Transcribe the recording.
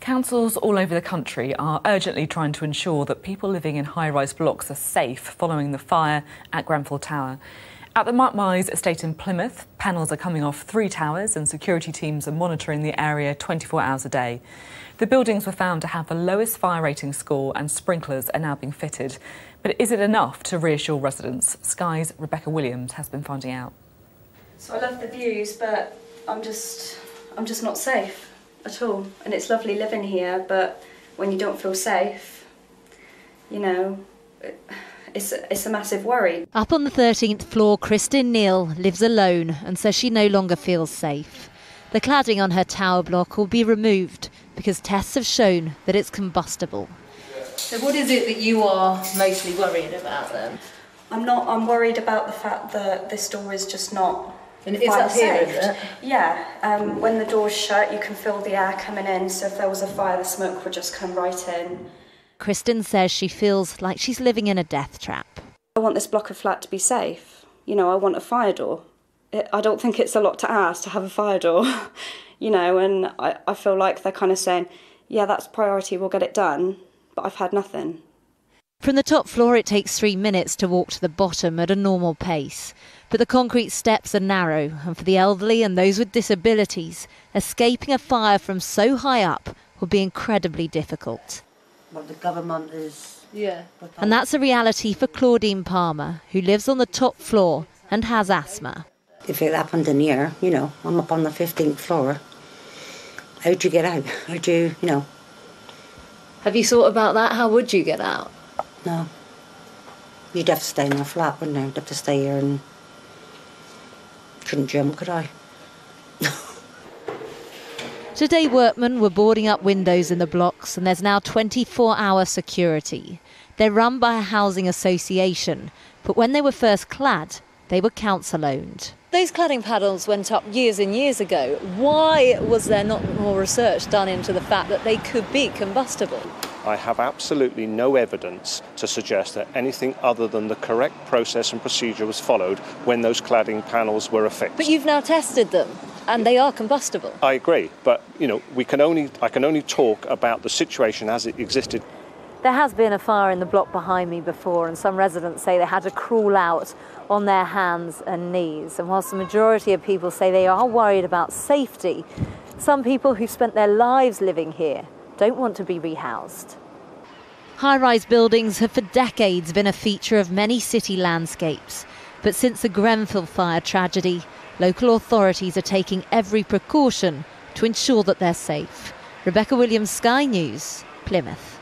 Councils all over the country are urgently trying to ensure that people living in high-rise blocks are safe following the fire at Grenfell Tower. At the Markmise estate in Plymouth, panels are coming off 3 towers and security teams are monitoring the area 24 hours a day. The buildings were found to have the lowest fire rating score and sprinklers are now being fitted. But is it enough to reassure residents? Sky's Rebecca Williams has been finding out. So I love the views, but I'm just not safe at all. And it's lovely living here, but when you don't feel safe, you know, it's a massive worry. Up on the 13th floor, Kristen Neal lives alone and says she no longer feels safe. The cladding on her tower block will be removed because tests have shown that it's combustible. So what is it that you are mostly worried about then? I'm worried about the fact that this door is just not and is that here, is it? Yeah, when the door's shut you can feel the air coming in, so if there was a fire the smoke would just come right in. Kristen says she feels like she's living in a death trap. I want this block of flat to be safe. You know, I want a fire door. I don't think it's a lot to ask to have a fire door, you know, and I feel like they're kind of saying, yeah, that's priority, we'll get it done, but I've had nothing. From the top floor, it takes 3 minutes to walk to the bottom at a normal pace. But the concrete steps are narrow, and for the elderly and those with disabilities, escaping a fire from so high up will be incredibly difficult. What the government is... Yeah. And that's a reality for Claudine Palmer, who lives on the top floor and has asthma. If it happened in here, you know, I'm up on the 15th floor. How'd you get out? How'd you know? Have you thought about that? How would you get out? No. You'd have to stay in the flat, wouldn't you? You'd have to stay here and... Couldn't jump, could I? Today, workmen were boarding up windows in the blocks and there's now 24-hour security. They're run by a housing association, but when they were first clad, they were council-owned. Those cladding panels went up years and years ago. Why was there not more research done into the fact that they could be combustible? I have absolutely no evidence to suggest that anything other than the correct process and procedure was followed when those cladding panels were affixed. But you've now tested them, and they are combustible. I agree, but you know, I can only talk about the situation as it existed. There has been a fire in the block behind me before, and some residents say they had to crawl out on their hands and knees. And whilst the majority of people say they are worried about safety, some people who've spent their lives living here don't want to be rehoused. High-rise buildings have for decades been a feature of many city landscapes. But since the Grenfell fire tragedy, local authorities are taking every precaution to ensure that they're safe. Rebecca Williams, Sky News, Plymouth.